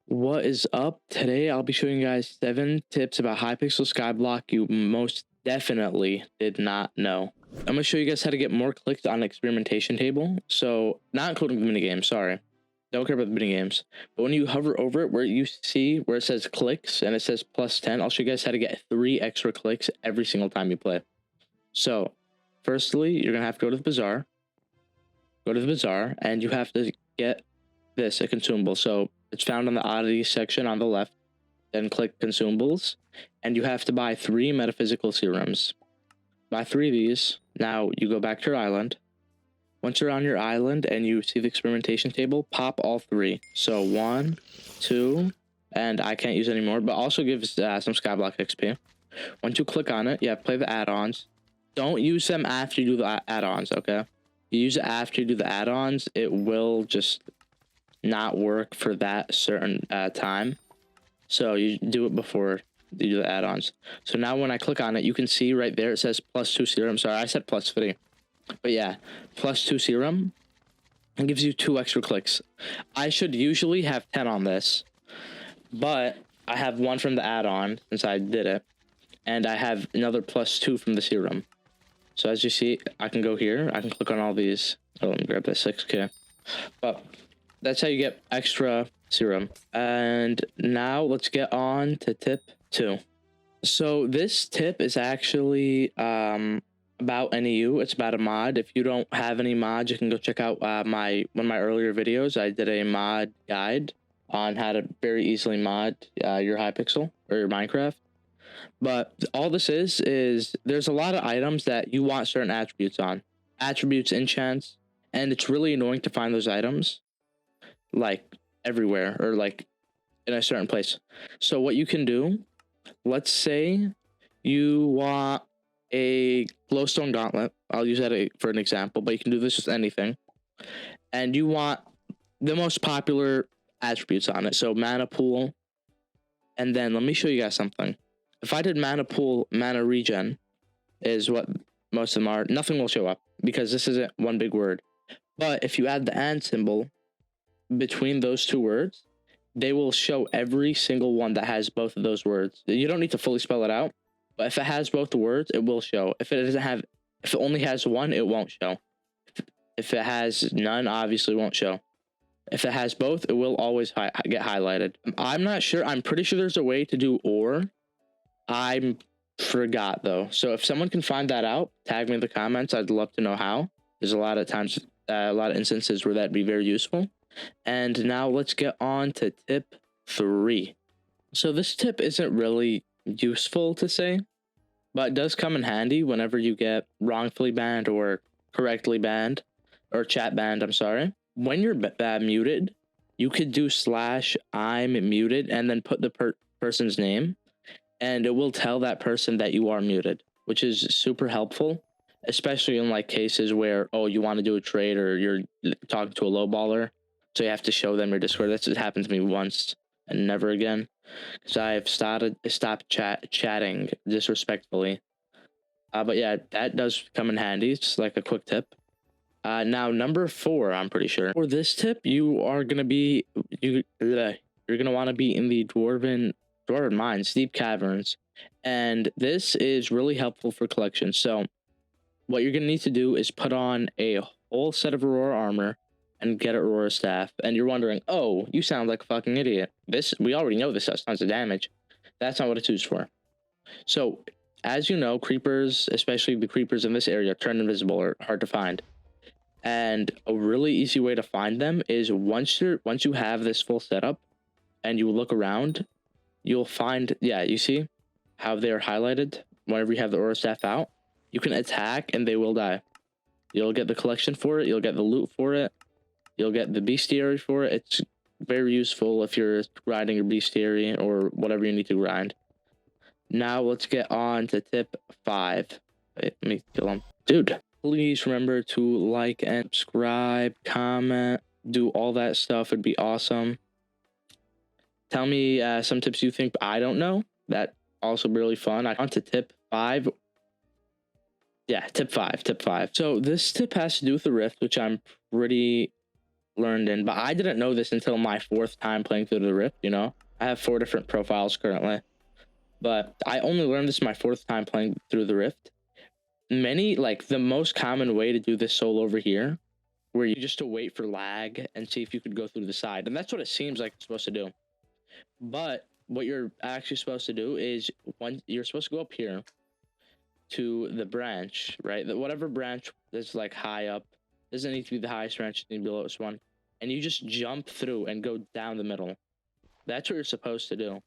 What is up? Today I'll be showing you guys 7 tips about Hypixel Skyblock you most definitely did not know. I'm going to show you guys how to get more clicks on experimentation table. So, not including the minigames, sorry. Don't care about the minigames. But when you hover over it, where you see where it says clicks and it says plus 10, I'll show you guys how to get 3 extra clicks every single time you play. So, firstly, you're going to have to go to the bazaar. Go to the bazaar and you have to get this, a consumable. So, it's found on the oddities section on the left. Then click consumables, and you have to buy 3 metaphysical serums. Buy 3 of these. Now you go back to your island. Once you're on your island and you see the experimentation table, pop all 3. So 1, 2, and I can't use any more, but also gives some Skyblock XP. Once you click on it, play the add-ons. Don't use them after you do the add-ons, okay? You use it after you do the add-ons, it will just not work for that certain time. So you do it before you do the add-ons. So now when I click on it, you can see right there it says plus 2 serum. Sorry, I said plus 3. But yeah, plus 2 serum. It gives you 2 extra clicks. I should usually have 10 on this, but I have 1 from the add-on since I did it. And I have another plus 2 from the serum. So as you see, I can go here. I can click on all these. Oh, let me grab that 6K. But that's how you get extra serum. And now let's get on to tip 2. So this tip is actually about NEU. It's about a mod. If you don't have any mods, you can go check out one of my earlier videos. I did a mod guide on how to very easily mod your Hypixel or your Minecraft. But all this is there's a lot of items that you want certain attributes on. Attributes, enchants, and it's really annoying to find those items like everywhere or like in a certain place. So what you can do, let's say you want a glowstone gauntlet. I'll use that for an example, but you can do this with anything. And you want the most popular attributes on it. So mana pool. And then let me show you guys something. If I did mana pool, mana regen is what most of them are. Nothing will show up because this isn't one big word. But if you add the and symbol between those 2 words, they will show every single one that has both of those words. You don't need to fully spell it out, but if it has both the words, it will show. If it only has 1, it won't show. If it has none, obviously won't show. If it has both, it will always get highlighted. I'm not sure. I'm pretty sure there's a way to do or. I forgot though. So if someone can find that out, tag me in the comments. I'd love to know how. There's a lot of times, a lot of instances where that'd be very useful. And now let's get on to tip 3. So this tip isn't really useful to say, but it does come in handy whenever you get wrongfully banned or correctly banned or chat banned. I'm sorry. When you're muted, you could do /I'm muted and then put the person's name, and it will tell that person that you are muted, which is super helpful, especially in like cases where, oh, you want to do a trade or you're talking to a lowballer. So you have to show them your Discord. That's just happened to me once and never again, because I've stopped chatting disrespectfully. But yeah, that does come in handy. It's like a quick tip. Now number 4, I'm pretty sure. For this tip, you are gonna be you're gonna want to be in the dwarven mines, deep caverns, and this is really helpful for collection. So what you're gonna need to do is put on a whole set of Aurora armor and get Aurora staff. And you're wondering, oh, you sound like a fucking idiot. We already know this does tons of damage. That's not what it's used for. So, as you know, creepers, especially the creepers in this area, turn invisible or hard to find. And a really easy way to find them is once you have this full setup and you look around, you'll find, you see how they're highlighted whenever you have the Aurora staff out. You can attack and they will die. You'll get the collection for it, you'll get the loot for it, you'll get the bestiary for it. It's very useful if you're grinding your bestiary or whatever you need to grind. Now let's get on to tip 5. Wait, let me kill him. Dude, please remember to like and subscribe, comment, do all that stuff. It'd be awesome. Tell me some tips you think I don't know. That also be really fun. On to tip 5. Yeah, tip 5. So this tip has to do with the rift, which I'm pretty learned in, but I didn't know this until my 4th time playing through the Rift, you know? I have 4 different profiles currently, but I only learned this my 4th time playing through the Rift. The most common way to do this solo over here, where you just to wait for lag and see if you could go through the side. And that's what it seems like it's supposed to do. But what you're actually supposed to do is you're supposed to go up here to the branch, right? Whatever branch that's like high up, doesn't need to be the highest branch, it needs to be the lowest one. And you just jump through and go down the middle. That's what you're supposed to do.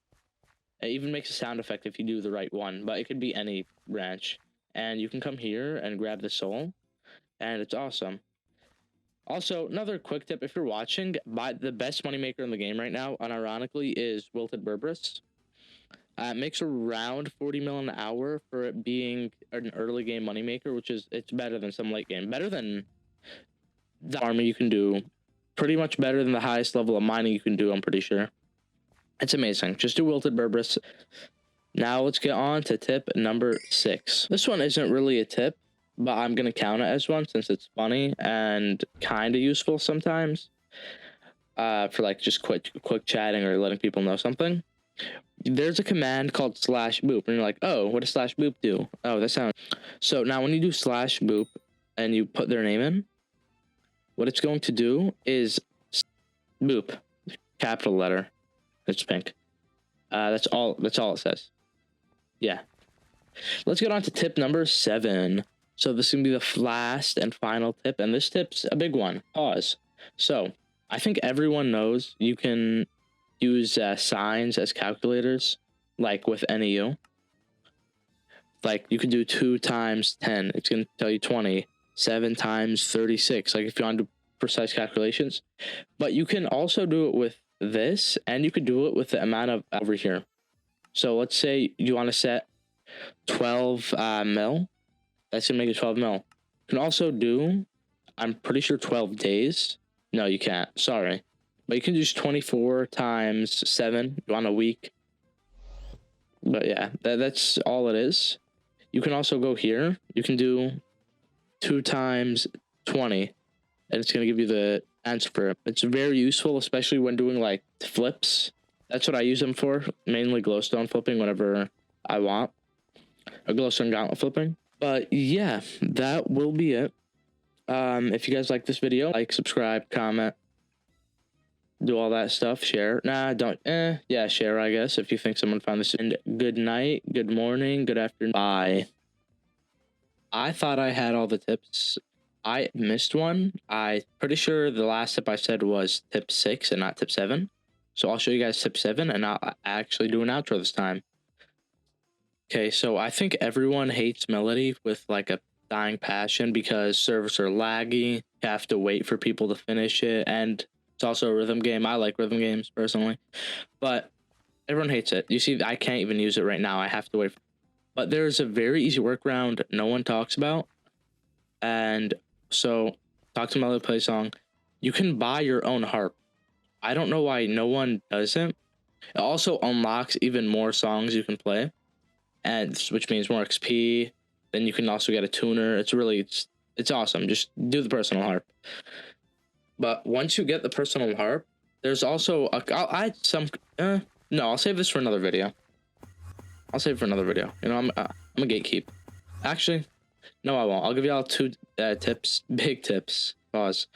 It even makes a sound effect if you do the right one, but it could be any branch. And you can come here and grab the soul, and it's awesome. Also, another quick tip, if you're watching, the best moneymaker in the game right now, unironically, is Wilted Berberis. It makes around 40 mil an hour for it being an early game moneymaker, it's better than some late game. Better than the army you can do. Pretty much better than the highest level of mining you can do, I'm pretty sure. It's amazing. Just do Wilted Berberis. Now let's get on to tip number 6. This one isn't really a tip, but I'm going to count it as one since it's funny and kind of useful sometimes. For like just quick chatting or letting people know something. There's a command called /boop, and you're like, oh, what does /boop do? Oh, that sounds... So now when you do /boop and you put their name in, what it's going to do is boop, capital letter. It's pink. That's all it says. Yeah. Let's get on to tip number 7. So this is going to be the last and final tip, and this tip's a big one. Pause. So I think everyone knows you can use signs as calculators, like with NEU. Like you can do 2 times 10. It's going to tell you 20. 7 times 36. Like if you want to do precise calculations. But you can also do it with this, and you could do it with the amount of over here. So let's say you want to set 12 mil. That's going to make it 12 mil. You can also do, I'm pretty sure 12 days. No, you can't. Sorry. But you can use 24 times 7 on a week. But yeah, that's all it is. You can also go here. You can do 2 times 20. And it's going to give you the answer for it. It's very useful, especially when doing like flips. That's what I use them for. Mainly glowstone flipping whenever I want. Or glowstone gauntlet flipping. But yeah, that will be it. If you guys like this video, like, subscribe, comment, do all that stuff, share. Nah, don't. Yeah, share, I guess, if you think someone found this. And good night, good morning, good afternoon. Bye. I thought I had all the tips. I missed one. I'm pretty sure the last tip I said was tip 6 and not tip 7. So I'll show you guys tip 7, and I'll actually do an outro this time. Okay, so I think everyone hates Melody with like a dying passion because servers are laggy. You have to wait for people to finish it, and it's also a rhythm game. I like rhythm games personally, but everyone hates it. You see, I can't even use it right now. I have to wait. But there's a very easy workaround no one talks about. And so, talk to Melody, play a song. You can buy your own harp. I don't know why no one does it. It also unlocks even more songs you can play, and which means more XP. Then you can also get a tuner. It's awesome. Just do the personal harp. But once you get the personal harp, there's also I'll add some. No, I'll save this for another video. I'll save it for another video. You know, I'm a gatekeep. Actually, no, I won't. I'll give y'all 2 tips, big tips. Pause.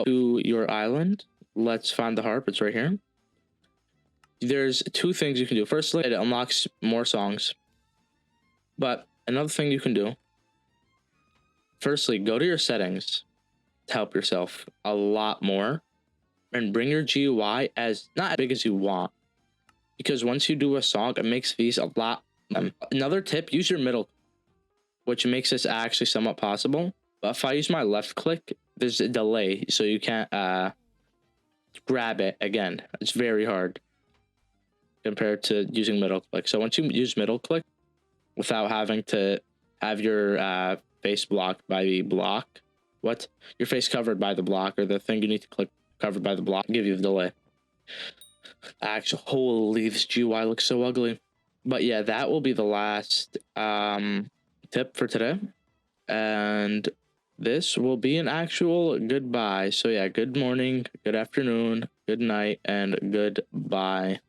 To your island. Let's find the harp. It's right here. There's 2 things you can do. Firstly, it unlocks more songs. But another thing you can do. Firstly, go to your settings to help yourself a lot more, and bring your GUI as not as big as you want, because once you do a song, it makes these a lot. Another tip: use your middle, which makes this actually somewhat possible. But if I use my left click, there's a delay, so you can't grab it again. It's very hard compared to using middle click. So once you use middle click without having to have your face blocked by the block, your face covered by the block, or the thing you need to click covered by the block, give you the delay. Actually, holy, this GUI looks so ugly. But yeah, that will be the last tip for today. And this will be an actual goodbye. So yeah, good morning, good afternoon, good night, and goodbye.